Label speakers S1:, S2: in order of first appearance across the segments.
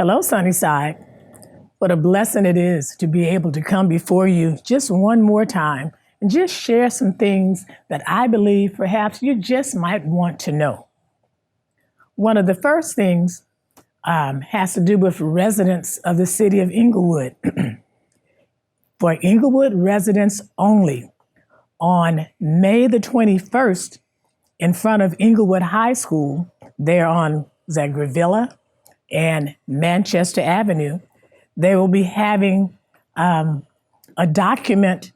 S1: Hello, Sunnyside. What a blessing it is to be able to come before you just one more time and just share some things that I believe perhaps you just might want to know. One of the first things has to do with residents of the city of Inglewood. For Inglewood residents only, on May the 21st, in front of Inglewood High School, there on Grevilla and Manchester Avenue, they will be having a document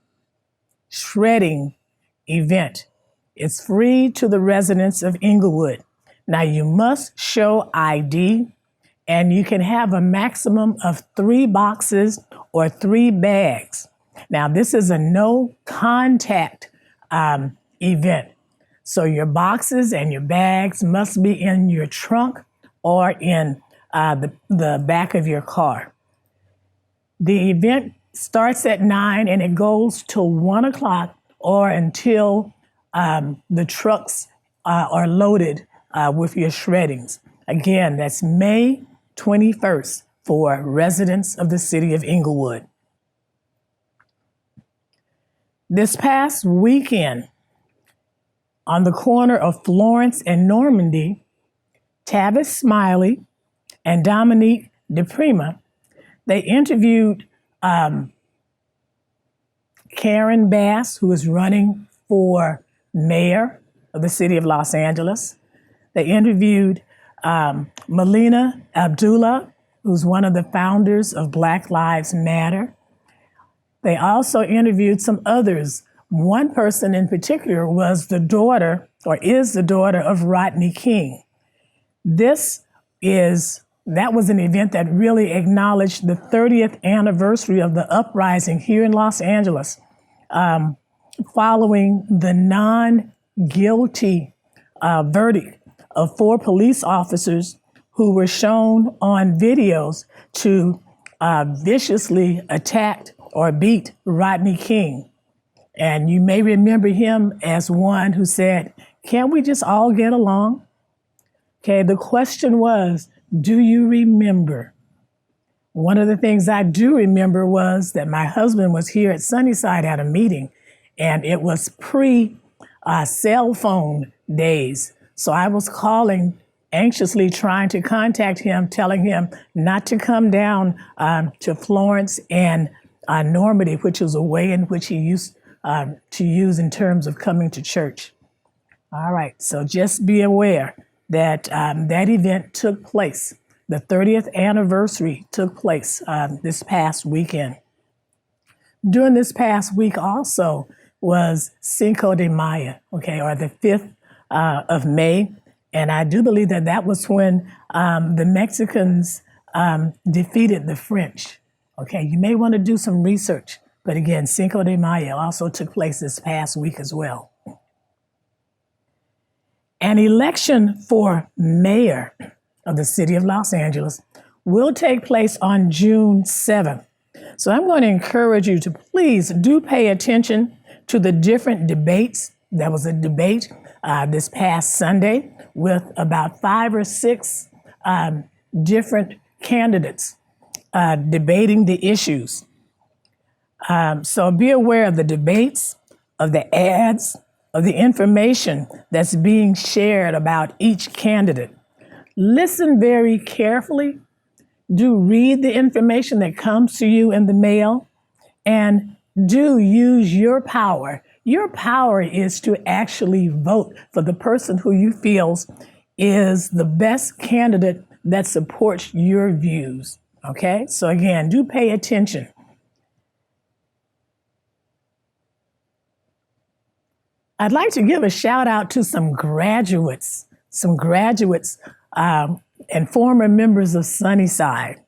S1: shredding event. It's free to the residents of Inglewood. Now you must show ID, and you can have a maximum of 3 boxes or 3 bags. Now this is a no contact event. So your boxes and your bags must be in your trunk or in the back of your car. The event starts at 9 and it goes till 1 o'clock or until the trucks are loaded with your shreddings. Again, that's May 21st for residents of the city of Inglewood. This past weekend, on the corner of Florence and Normandy, Tavis Smiley and Dominique DePrima, they interviewed Karen Bass, who is running for mayor of the city of Los Angeles. They interviewed Melina Abdullah, who's one of the founders of Black Lives Matter. They also interviewed some others. One person in particular was the daughter, or is the daughter, of Rodney King. That was an event that really acknowledged the 30th anniversary of the uprising here in Los Angeles, following the non-guilty verdict of 4 police officers who were shown on videos to viciously attack or beat Rodney King. And you may remember him as one who said, "Can't we just all get along?" Okay, the question was, do you remember? One of the things I do remember was that my husband was here at Sunnyside at a meeting, and it was pre-cell phone days. So I was calling, anxiously trying to contact him, telling him not to come down to Florence and Normandy, which was a way in which he used to use in terms of coming to church. All right, so just be aware that that event took place. The 30th anniversary took place this past weekend. During this past week also was Cinco de Mayo, okay, or the 5th of May. And I do believe that that was when the Mexicans defeated the French. Okay, you may want to do some research. But again, Cinco de Mayo also took place this past week as well. An election for mayor of the city of Los Angeles will take place on June 7th. So I'm going to encourage you to please do pay attention to the different debates. There was a debate this past Sunday with about 5 or 6 different candidates debating the issues. So be aware of the debates, of the ads, of the information that's being shared about each candidate. Listen very carefully. Do read the information that comes to you in the mail, and do use your power. Your power is to actually vote for the person who you feel is the best candidate that supports your views. Okay? So again, do pay attention. I'd like to give a shout out to some graduates and former members of Sunnyside.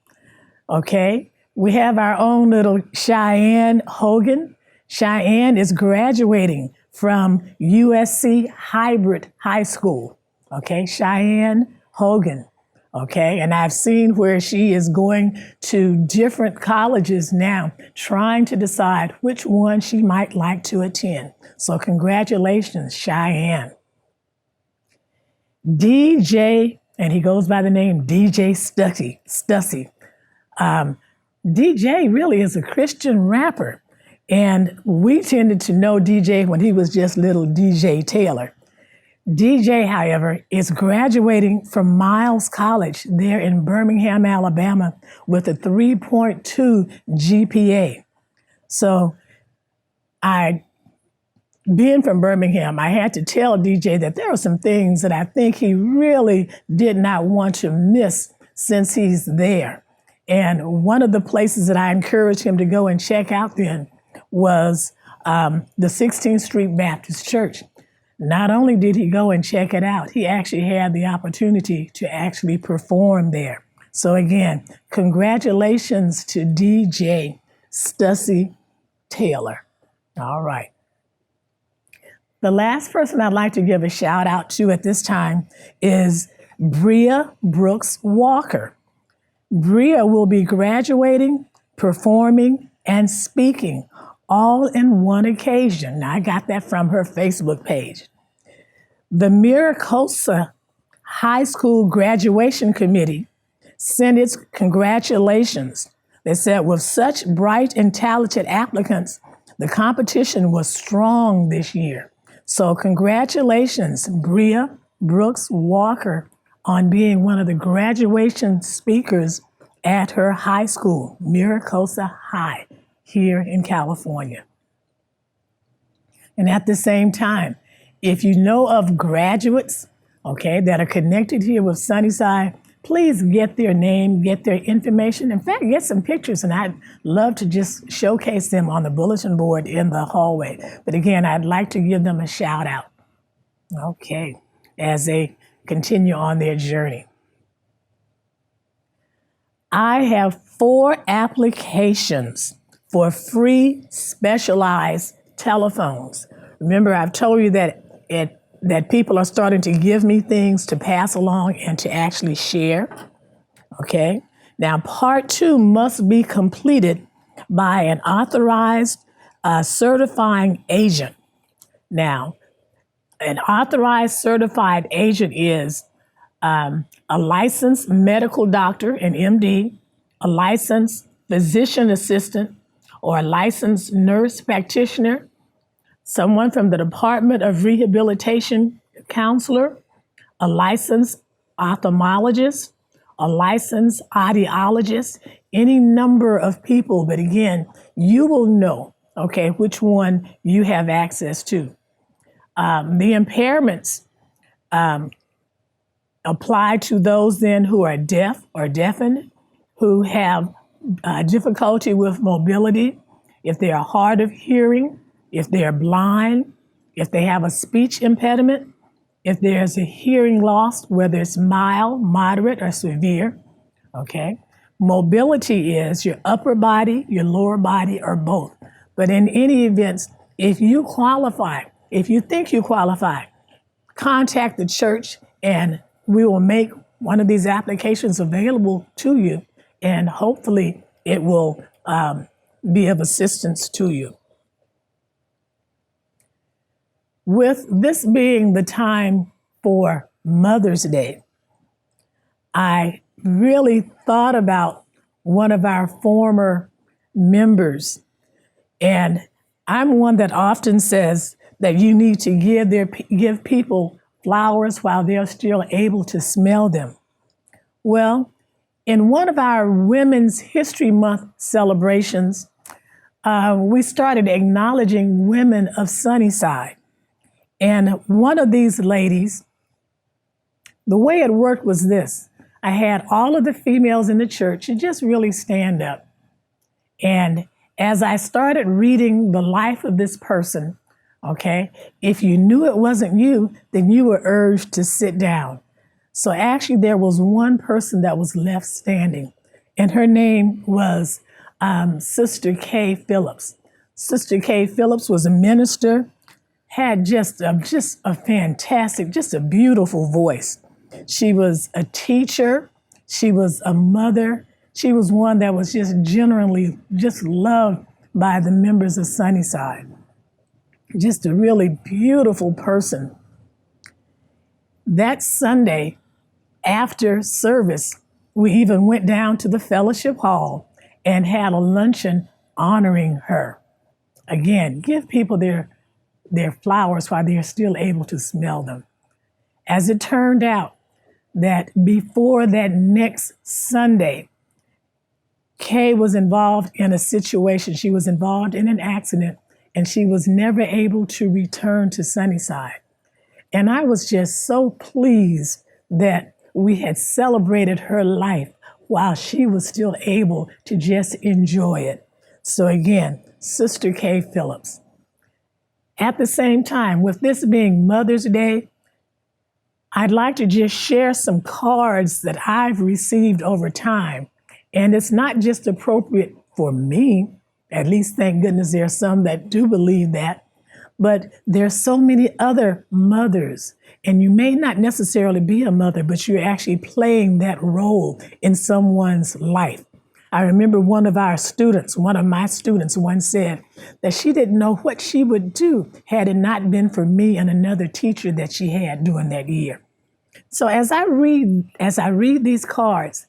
S1: Okay, we have our own little Cheyenne Hogan. Cheyenne is graduating from USC Hybrid High School. Okay, Cheyenne Hogan. Okay, and I've seen where she is going to different colleges now, trying to decide which one she might like to attend. So congratulations, Cheyenne. DJ and he goes by the name DJ Stussy. DJ really is a Christian rapper, and we tended to know DJ when he was just little DJ Taylor. DJ, however, is graduating from Miles College there in Birmingham, Alabama, with a 3.2 GPA. So being from Birmingham, I had to tell DJ that there are some things that I think he really did not want to miss since he's there. And one of the places that I encouraged him to go and check out then was the 16th Street Baptist Church. Not only did he go and check it out, he actually had the opportunity to actually perform there. So again, congratulations to DJ Stussy Taylor. All right. The last person I'd like to give a shout out to at this time is Bria Brooks Walker. Bria will be graduating, performing, and speaking all in one occasion. Now, I got that from her Facebook page. The Maricosa High School Graduation Committee sent its congratulations. They said, with such bright and talented applicants, the competition was strong this year. So congratulations, Bria Brooks Walker, on being one of the graduation speakers at her high school, Maricosa High, here in California. And at the same time, if you know of graduates, okay, that are connected here with Sunnyside, please get their name, get their information. In fact, get some pictures, and I'd love to just showcase them on the bulletin board in the hallway. But again, I'd like to give them a shout out, okay, as they continue on their journey. I have 4 applications for free specialized telephones. Remember, I've told you that people are starting to give me things to pass along and to actually share. Okay. Now, part 2 must be completed by an authorized certifying agent. Now, an authorized certified agent is a licensed medical doctor, an MD, a licensed physician assistant, or a licensed nurse practitioner, someone from the Department of Rehabilitation counselor, a licensed ophthalmologist, a licensed audiologist, any number of people. But again, you will know, okay, which one you have access to. The impairments apply to those then who are deaf or deafened, who have difficulty with mobility, if they are hard of hearing, if they are blind, if they have a speech impediment, if there's a hearing loss, whether it's mild, moderate, or severe, okay? Mobility is your upper body, your lower body, or both. But in any event, if you qualify, if you think you qualify, contact the church and we will make one of these applications available to you, and hopefully it will be of assistance to you. With this being the time for Mother's Day, I really thought about one of our former members, and I'm one that often says that you need to give people flowers while they're still able to smell them. Well, in one of our Women's History Month celebrations, we started acknowledging women of Sunnyside. And one of these ladies, the way it worked was this. I had all of the females in the church just really stand up. And as I started reading the life of this person, okay, if you knew it wasn't you, then you were urged to sit down. So actually there was one person that was left standing, and her name was Sister Kay Phillips. Sister Kay Phillips was a minister, had just a fantastic, just a beautiful voice. She was a teacher. She was a mother. She was one that was just generally just loved by the members of Sunnyside. Just a really beautiful person. That Sunday After service, we even went down to the fellowship hall and had a luncheon honoring her. Again, give people their flowers while they're still able to smell them. As it turned out, that before that next Sunday, Kay was involved in a situation. She was involved in an accident, and she was never able to return to Sunnyside. And I was just so pleased that we had celebrated her life while she was still able to just enjoy it. So again, Sister Kay Phillips. At the same time, with this being Mother's Day, I'd like to just share some cards that I've received over time. And it's not just appropriate for me, at least thank goodness there are some that do believe that, but there's so many other mothers. And you may not necessarily be a mother, but you're actually playing that role in someone's life. I remember one of my students once said that she didn't know what she would do had it not been for me and another teacher that she had during that year. So as I read these cards,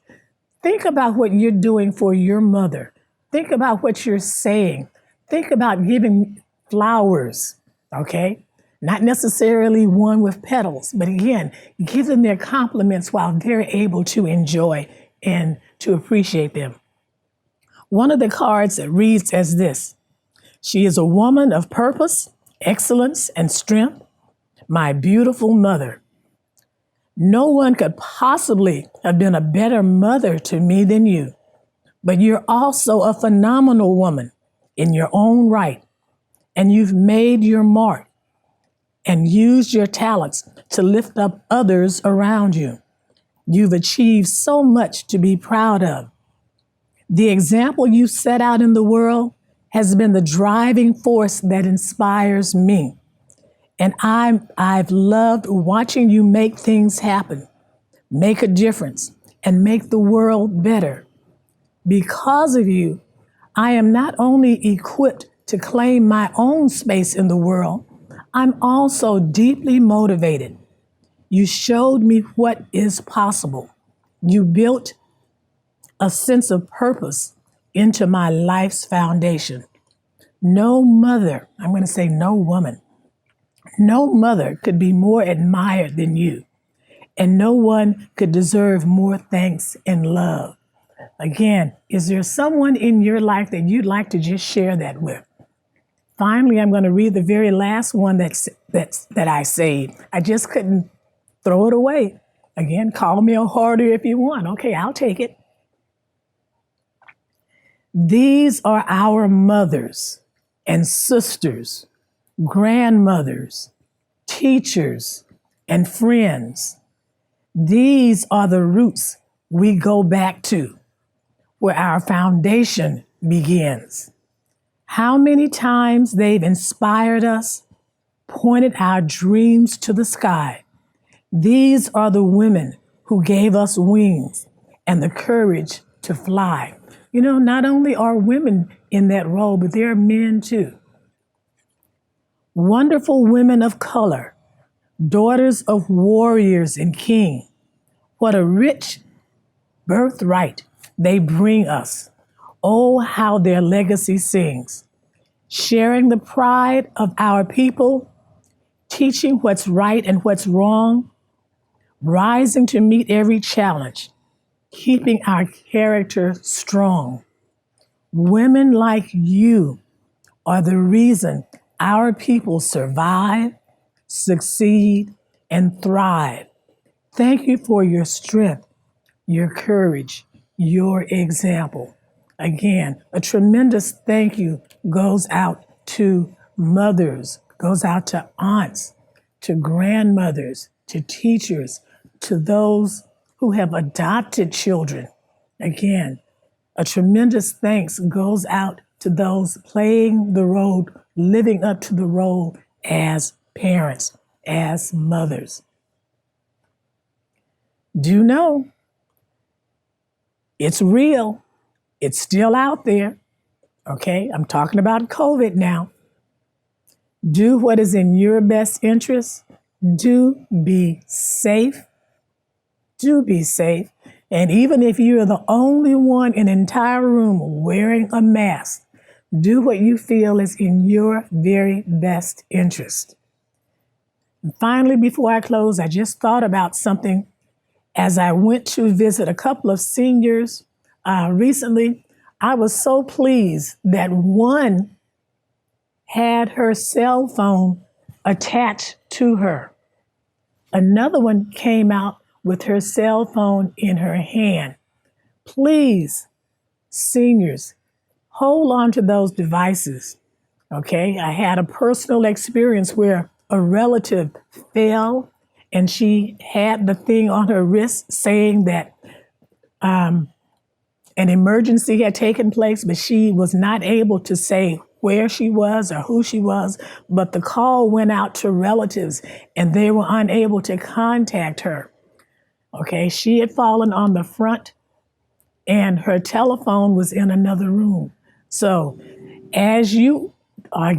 S1: think about what you're doing for your mother. Think about what you're saying. Think about giving flowers, okay? Not necessarily one with petals, but again, give them their compliments while they're able to enjoy and to appreciate them. One of the cards that reads as this: "She is a woman of purpose, excellence, and strength, my beautiful mother. No one could possibly have been a better mother to me than you, but you're also a phenomenal woman in your own right, and you've made your mark and used your talents to lift up others around you. You've achieved so much to be proud of. The example you set out in the world has been the driving force that inspires me. And I've loved watching you make things happen, make a difference, and make the world better. Because of you, I am not only equipped to claim my own space in the world, I'm also deeply motivated. You showed me what is possible. You built a sense of purpose into my life's foundation. No mother, I'm going to say no woman, no mother could be more admired than you, and no one could deserve more thanks and love." Again, is there someone in your life that you'd like to just share that with? Finally, I'm going to read the very last one that I saved. I just couldn't throw it away. Again, call me a hoarder if you want. Okay, I'll take it. "These are our mothers and sisters, grandmothers, teachers, and friends. These are the roots we go back to, where our foundation begins. How many times they've inspired us, pointed our dreams to the sky. These are the women who gave us wings and the courage to fly." You know, not only are women in that role, but there are men too. "Wonderful women of color, daughters of warriors and king. What a rich birthright they bring us. Oh, how their legacy sings. Sharing the pride of our people, teaching what's right and what's wrong, rising to meet every challenge, keeping our character strong. Women like you are the reason our people survive, succeed, and thrive. Thank you for your strength, your courage, your example." Again, a tremendous thank you goes out to mothers, goes out to aunts, to grandmothers, to teachers, to those who have adopted children. Again, a tremendous thanks goes out to those playing the role, living up to the role as parents, as mothers. Do know it's real. It's still out there. Okay, I'm talking about COVID now. Do what is in your best interest. Do be safe. Do be safe. And even if you're the only one in an entire room wearing a mask, do what you feel is in your very best interest. And finally, before I close, I just thought about something as I went to visit a couple of seniors recently. I was so pleased that one had her cell phone attached to her. Another one came out with her cell phone in her hand. Please, seniors, hold on to those devices. Okay, I had a personal experience where a relative fell and she had the thing on her wrist saying that an emergency had taken place, but she was not able to say where she was or who she was. But the call went out to relatives and they were unable to contact her. Okay, she had fallen on the front and her telephone was in another room. So as you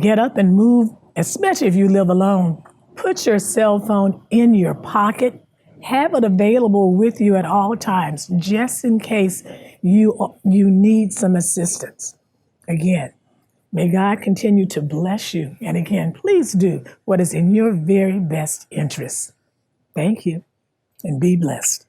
S1: get up and move, especially if you live alone, put your cell phone in your pocket. Have it available with you at all times, just in case you need some assistance. Again, may God continue to bless you. And again, please do what is in your very best interest. Thank you, and be blessed.